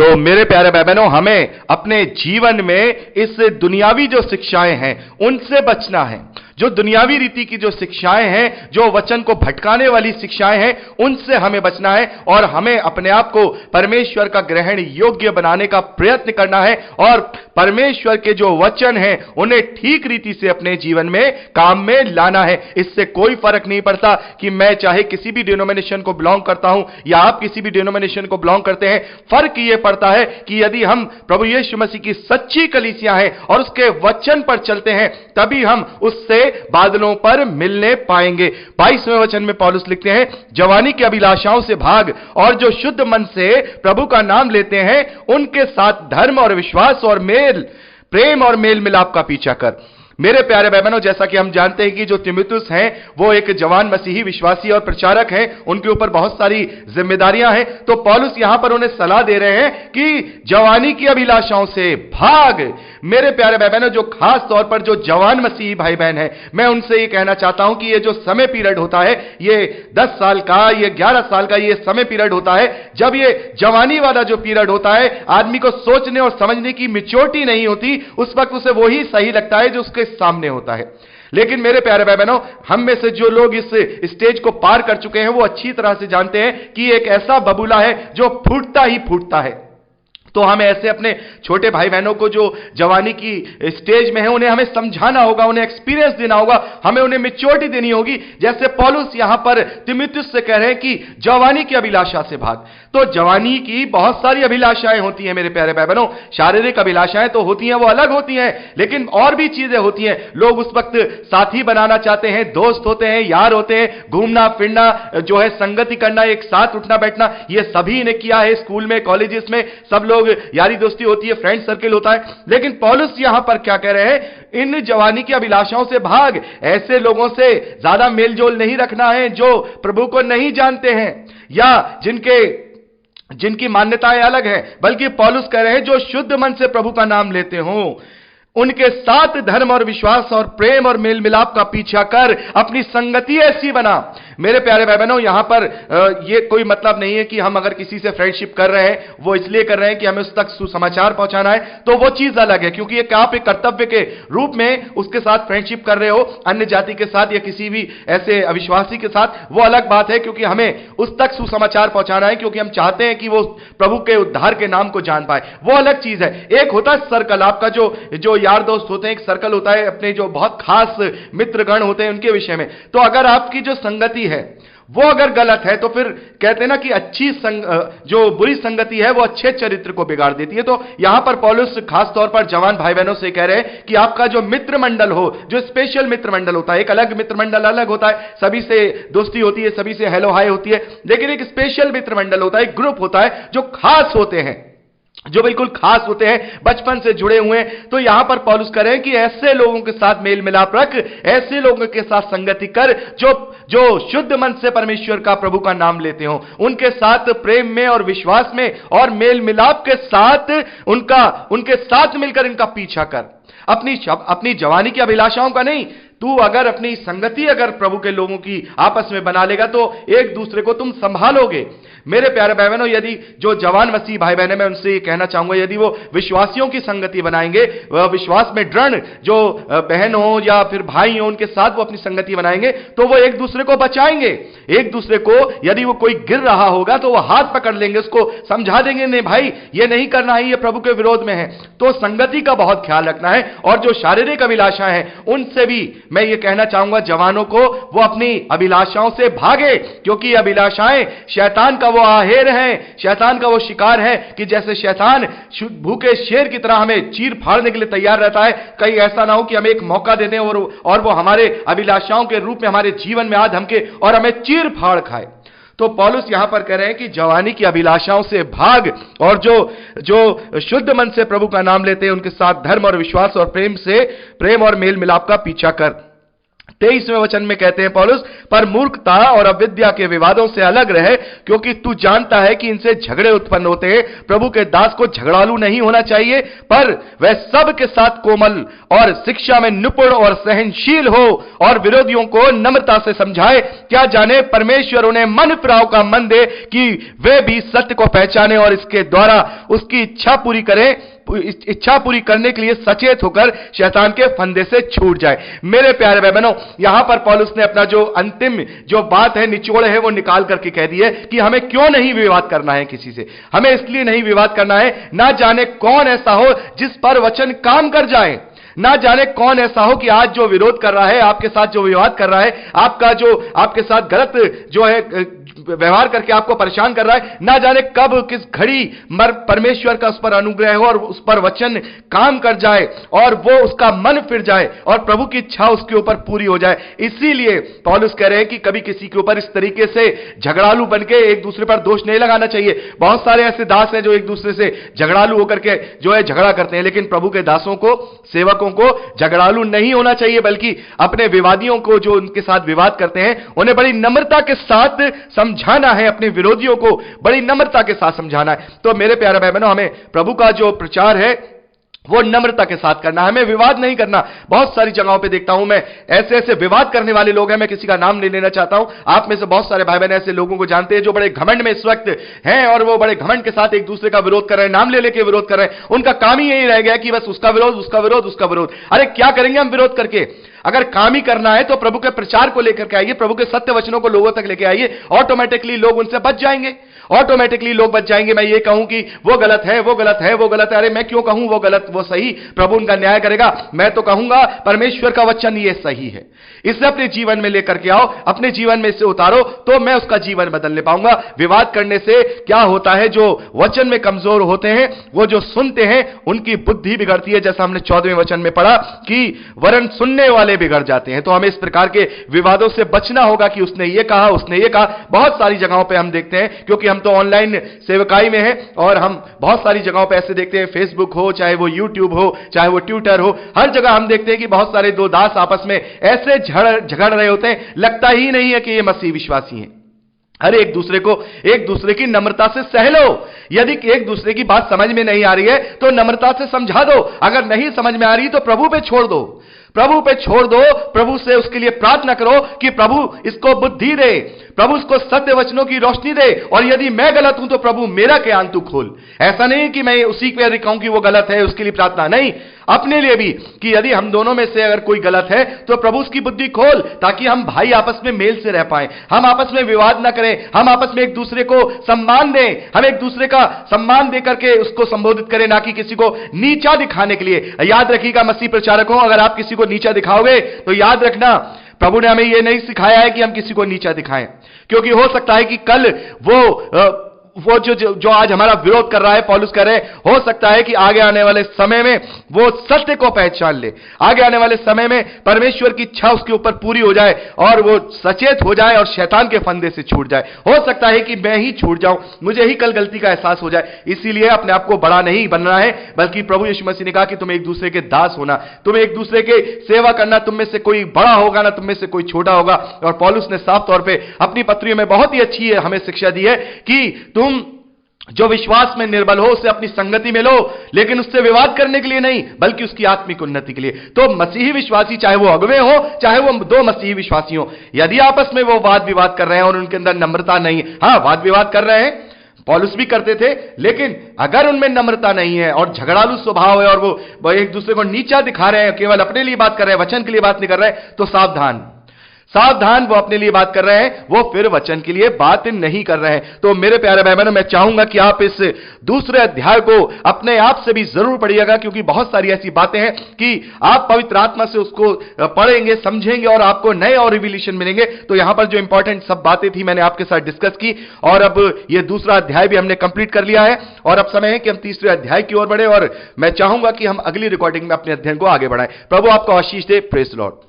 तो मेरे प्यारे भाई बहनों, हमें अपने जीवन में इस दुनियावी जो शिक्षाएं हैं उनसे बचना है। जो दुनियावी रीति की जो शिक्षाएं हैं, जो वचन को भटकाने वाली शिक्षाएं हैं, उनसे हमें बचना है और हमें अपने आप को परमेश्वर का ग्रहण योग्य बनाने का प्रयत्न करना है और परमेश्वर के जो वचन हैं उन्हें ठीक रीति से अपने जीवन में काम में लाना है। इससे कोई फर्क नहीं पड़ता कि मैं चाहे किसी भी डिनोमिनेशन को बिलोंग करता हूं या आप किसी भी डिनोमिनेशन को बिलोंग करते हैं। फर्क यह पड़ता है कि यदि हम प्रभु यीशु मसीह की सच्ची कलीसिया हैं और उसके वचन पर चलते हैं, तभी हम उससे बादलों पर मिलने पाएंगे। 22वें वचन में पौलुस लिखते हैं, जवानी की अभिलाषाओं से भाग और जो शुद्ध मन से प्रभु का नाम लेते हैं उनके साथ धर्म और विश्वास और प्रेम और मेल मिलाप का पीछा कर। मेरे प्यारे भाई बहनों, जैसा कि हम जानते हैं कि जो तीमुथियुस हैं वो एक जवान मसीही विश्वासी और प्रचारक हैं, उनके ऊपर बहुत सारी जिम्मेदारियां हैं। तो पौलुस यहां पर उन्हें सलाह दे रहे हैं कि जवानी की अभिलाषाओं से भाग। मेरे प्यारे भाई बहनों, जो खास तौर पर जो जवान मसीही भाई बहन है, मैं उनसे ये कहना चाहता हूं कि ये जो समय पीरियड होता है, ये 10 साल का, ये 11 साल का ये समय पीरियड होता है, जब ये जवानी वाला जो पीरियड होता है, आदमी को सोचने और समझने की मैच्योरिटी नहीं होती, उस वक्त उसे वही सही लगता है जो उसके सामने होता है। लेकिन मेरे प्यारे भाई बहनों, हम में से जो लोग इस स्टेज को पार कर चुके हैं वो अच्छी तरह से जानते हैं कि एक ऐसा बबूला है जो फूटता ही फूटता है। तो हमें ऐसे अपने छोटे भाई बहनों को जो जवानी की स्टेज में है, उन्हें हमें समझाना होगा, उन्हें एक्सपीरियंस देना होगा, हमें उन्हें मैच्योरिटी देनी होगी। जैसे पौलुस यहां पर तीमुथियुस से कह रहे हैं कि जवानी की अभिलाषा से भाग। तो जवानी की बहुत सारी अभिलाषाएं होती हैं मेरे प्यारे भाई बहनों। शारीरिक अभिलाषाएं तो होती हैं, वो अलग होती हैं, लेकिन और भी चीजें होती हैं। लोग उस वक्त साथी बनाना चाहते हैं, दोस्त होते हैं, यार होते हैं, घूमना फिरना, जो है संगति करना, एक साथ उठना बैठना, ये सभी ने किया है। स्कूल में, कॉलेजेस में सब लोग यारी दोस्ती होती है, फ्रेंड सर्किल होता है। लेकिन पौलुस यहां पर क्या कह रहे हैं, इन जवानी की अभिलाषाओं से भाग। ऐसे लोगों से ज्यादा मेलजोल नहीं रखना है जो प्रभु को नहीं जानते हैं या जिनकी मान्यताएं अलग हैं, बल्कि पौलुस कह रहे हैं जो शुद्ध मन से प्रभु का नाम लेते हो उनके साथ धर्म और विश्वास और प्रेम और मेल मिलाप का पीछा कर, अपनी संगति ऐसी बना। मेरे प्यारे भाई बहनों, यहां पर यह कोई मतलब नहीं है कि हम अगर किसी से फ्रेंडशिप कर रहे हैं, वो इसलिए कर रहे हैं कि हमें उस तक सुसमाचार पहुंचाना है, तो वो चीज अलग है, क्योंकि एक आप एक कर्तव्य के रूप में उसके साथ फ्रेंडशिप कर रहे हो। अन्य जाति के साथ या किसी भी ऐसे अविश्वासी के साथ, वो अलग बात है, क्योंकि हमें उस तक सुसमाचार पहुंचाना है, क्योंकि हम चाहते हैं कि वो प्रभु के उद्धार के नाम को जान पाए। वो अलग चीज है। एक होता है सर्कल, आपका जो यार दोस्त होते हैं, एक सर्कल होता है, अपने जो बहुत खास मित्रगण होते हैं उनके विषय में। तो अगर आपकी जो संगति है वो अगर गलत है, तो फिर कहते हैं ना कि जो बुरी संगति है वो अच्छे चरित्र को बिगाड़ देती है। तो यहां पर पौलुस खास तौर पर जवान भाई बहनों से कह रहे हैं कि आपका जो मित्र मंडल हो, जो स्पेशल मित्र मंडल होता है, एक अलग मित्र मंडल अलग होता है, सभी से दोस्ती होती है, सभी से हेलो हाय होती है, लेकिन एक स्पेशल मित्र मंडल होता है, एक ग्रुप होता है जो खास होते हैं, जो बिल्कुल खास होते हैं, बचपन से जुड़े हुए हैं। तो यहां पर पौलुस कह रहे हैं कि ऐसे लोगों के साथ मेल मिलाप रख, ऐसे लोगों के साथ संगति कर जो शुद्ध मन से परमेश्वर का, प्रभु का नाम लेते हो। उनके साथ प्रेम में और विश्वास में और मेल मिलाप के साथ उनके साथ मिलकर इनका पीछा कर। अपनी जवानी की अभिलाषाओं का नहीं, तू अगर अपनी संगति अगर प्रभु के लोगों की आपस में बना लेगा तो एक दूसरे को तुम संभालोगे। मेरे प्यारे भाई बहनों, यदि जो जवान मसीह भाई बहन है, मैं उनसे ये कहना चाहूंगा, यदि वो विश्वासियों की संगति बनाएंगे, विश्वास में दृढ़ जो बहन हो या फिर भाई हो, उनके साथ वो अपनी संगति बनाएंगे, तो वो एक दूसरे को बचाएंगे। एक दूसरे को, यदि वो कोई गिर रहा होगा तो वो हाथ पकड़ लेंगे, उसको समझा देंगे, नहीं भाई ये नहीं करना है, ये प्रभु के विरोध में है। तो संगति का बहुत ख्याल रखना है। और जो शारीरिक अभिलाषाएं हैं उनसे भी मैं ये कहना चाहूंगा जवानों को, वो अपनी अभिलाषाओं से भागे, क्योंकि अभिलाषाएं शैतान का वो आहेर है, शैतान का वो शिकार है कि जैसे शैतान भूखे शेर की तरह हमें चीर फाड़ने के लिए तैयार रहता है। कहीं ऐसा ना हो कि हमें एक मौका दे दें और वो हमारे अभिलाषाओं के रूप में हमारे जीवन में आ धमके और हमें चीर फाड़ खाए। तो पौलुस यहां पर कह रहे हैं कि जवानी की अभिलाषाओं से भाग और जो शुद्ध मन से प्रभु का नाम लेते हैं उनके साथ धर्म और विश्वास और प्रेम और मेल मिलाप का पीछा कर। 23वें वचन में कहते हैं पौलुस, पर मूर्खता और अविद्या के विवादों से अलग रहे, क्योंकि तू जानता है कि इनसे झगड़े उत्पन्न होते हैं। प्रभु के दास को झगड़ालू नहीं होना चाहिए, पर वह सब के साथ कोमल और शिक्षा में निपुण और सहनशील हो और विरोधियों को नम्रता से समझाए। क्या जाने परमेश्वर उन्हें मन फिराव का मन दे कि वे भी सत्य को पहचाने और इसके द्वारा उसकी इच्छा पूरी करने के लिए सचेत होकर शैतान के फंदे से छूट जाए। मेरे प्यारे भाई बहनों, यहां पर पौलुस ने अपना जो अंतिम जो बात है, निचोड़ है, वो निकाल करके कह दी है कि हमें क्यों नहीं विवाद करना है किसी से। हमें इसलिए नहीं विवाद करना है, ना जाने कौन ऐसा हो जिस पर वचन काम कर जाए। ना जाने कौन ऐसा हो कि आज जो विरोध कर रहा है, आपके साथ जो विवाद कर रहा है, आपके साथ गलत जो है व्यवहार करके आपको परेशान कर रहा है, ना जाने कब किस घड़ी परमेश्वर का उस पर अनुग्रह हो और उस पर वचन काम कर जाए और वो उसका मन फिर जाए और प्रभु की इच्छा उसके ऊपर पूरी हो जाए। इसीलिए पौलुस कह रहे हैं कि कभी किसी के ऊपर इस तरीके से झगड़ालू बनके एक दूसरे पर दोष नहीं लगाना चाहिए। बहुत सारे ऐसे दास हैं जो एक दूसरे से झगड़ालू होकर के जो है झगड़ा करते हैं, लेकिन प्रभु के दासों को, सेवकों को झगड़ालू नहीं होना चाहिए, बल्कि अपने विवादियों को, जो उनके साथ विवाद करते हैं, उन्हें बड़ी नम्रता के साथ समझाना है। अपने विरोधियों को बड़ी नम्रता के साथ समझाना है। तो मेरे प्यारे भाई बहनों, हमें प्रभु का जो प्रचार है वो नम्रता के साथ करना है, हमें विवाद नहीं करना। बहुत सारी जगहों पे देखता हूं मैं, ऐसे विवाद करने वाले लोग हैं। मैं किसी का नाम नहीं लेना चाहता हूं। आप में से बहुत सारे भाई बहन ऐसे लोगों को जानते हैं जो बड़े घमंड में इस वक्त हैं और वो बड़े घमंड के साथ एक दूसरे का विरोध कर रहे हैं, नाम ले लेके विरोध कर रहे हैं। उनका काम ही यही रह गया कि बस उसका विरोध, उसका विरोध, उसका विरोध। अरे क्या करेंगे हम विरोध करके? अगर काम ही करना है तो प्रभु के प्रचार को लेकर के आइए, प्रभु के सत्य वचनों को लोगों तक लेके आइए। ऑटोमेटिकली लोग उनसे बच जाएंगे, ऑटोमेटिकली लोग बच जाएंगे। मैं ये कहूं कि वो गलत है, वो गलत है, वो गलत है, अरे मैं क्यों कहूं वो गलत वो सही? प्रभु उनका न्याय करेगा। मैं तो कहूंगा परमेश्वर का वचन ये सही है, इसे अपने जीवन में लेकर के आओ, अपने जीवन में इसे उतारो, तो मैं उसका जीवन बदलने पाऊंगा। विवाद करने से क्या होता है, जो वचन में कमजोर होते हैं, वो जो सुनते हैं, उनकी बुद्धि बिगड़ती है। जैसा हमने 14वें वचन में पढ़ा कि वरन सुनने वाले बिगड़ जाते हैं। तो हमें इस प्रकार के विवादों से बचना होगा कि उसने ये कहा, उसने ये कहा। बहुत सारी जगहों पे हम देखते हैं, क्योंकि हम तो ऑनलाइन सेवकाई में हैं और हम बहुत सारी जगहों पे ऐसे देखते हैं, फेसबुक हो, चाहे वो यूट्यूब हो, चाहे वो ट्विटर हो, हर जगह हम देखते हैं कि बहुत सारे दो दास आपस में ऐसे झगड़ रहे होते हैं, लगता ही नहीं है कि ये मसीह विश्वासी हैं। हर एक दूसरे को एक दूसरे की नम्रता से सह लो। यदि एक दूसरे की बात समझ में नहीं आ रही है तो नम्रता से समझा दो। अगर नहीं समझ में आ रही तो प्रभु पे छोड़ दो, प्रभु पे छोड़ दो। प्रभु से उसके लिए प्रार्थना करो कि प्रभु इसको बुद्धि दे, प्रभु उसको सत्य वचनों की रोशनी दे, और यदि मैं गलत हूं तो प्रभु मेरा ज्ञान तू खोल। ऐसा नहीं कि मैं उसी पे कहूं कि वो गलत है, उसके लिए प्रार्थना नहीं, अपने लिए भी कि यदि हम दोनों में से अगर कोई गलत है तो प्रभु उसकी बुद्धि खोल, ताकि हम भाई आपस में मेल से रह पाए, हम आपस में विवाद ना करें, हम आपस में एक दूसरे को सम्मान दें, हम एक दूसरे का सम्मान देकर के उसको संबोधित करें, ना कि किसी को नीचा दिखाने के लिए। याद रखिएगा मसीह प्रचारक हो, अगर आप किसी को नीचा दिखाओगे तो याद रखना प्रभु ने हमें यह नहीं सिखाया है कि हम किसी को नीचा दिखाएं, क्योंकि हो सकता है कि कल वो जो आज हमारा विरोध कर रहा है, पौलुस कह रहे हैं, हो सकता है कि आगे आने वाले समय में वो सत्य को पहचान ले, आगे आने वाले समय में परमेश्वर की इच्छा उसके ऊपर पूरी हो जाए और वो सचेत हो जाए और शैतान के फंदे से छूट जाए। हो सकता है कि मैं ही छूट जाऊं, मुझे ही कल गलती का एहसास हो जाए। इसीलिए अपने आप को बड़ा नहीं बनना है, बल्कि प्रभु यीशु मसीह ने कहा कि तुम एक दूसरे के दास होना, तुम एक दूसरे के सेवा करना। तुम में से कोई बड़ा होगा ना तुम में से कोई छोटा होगा। और पौलुस ने साफ तौर पर अपनी पत्रियों में बहुत ही अच्छी हमें शिक्षा दी है कि तुम जो विश्वास में निर्बल हो उसे अपनी संगति में लो, लेकिन उससे विवाद करने के लिए नहीं, बल्कि उसकी आत्मिक उन्नति के लिए। तो मसीही विश्वासी, चाहे वो अगुवे हो, चाहे वो दो मसीही विश्वासी हो, यदि आपस में वो वाद विवाद कर रहे हैं और उनके अंदर नम्रता नहीं, हाँ वाद विवाद कर रहे हैं, पौलुस भी करते थे, लेकिन अगर उनमें नम्रता नहीं है और झगड़ालू स्वभाव है और वो एक दूसरे को नीचा दिखा रहे हैं, केवल अपने लिए बात कर रहे हैं, वचन के लिए बात नहीं कर रहे हैं, तो सावधान सावधान, वो अपने लिए बात कर रहे हैं, वो फिर वचन के लिए बात नहीं कर रहे हैं। तो मेरे प्यारे भाई बहनों, मैं चाहूंगा कि आप इस दूसरे अध्याय को अपने आप से भी जरूर पढ़िएगा, क्योंकि बहुत सारी ऐसी बातें हैं कि आप पवित्र आत्मा से उसको पढ़ेंगे, समझेंगे और आपको नए और रिविलेशन मिलेंगे। तो यहां पर जो इंपॉर्टेंट सब बातें थी मैंने आपके साथ डिस्कस की, और अब ये दूसरा अध्याय भी हमने कंप्लीट कर लिया है और अब समय है कि हम तीसरे अध्याय की ओर बढ़े, और मैं चाहूंगा कि हम अगली रिकॉर्डिंग में अपने अध्ययन को आगे बढ़ाएं। प्रभु आपको आशीष दे। Praise the Lord.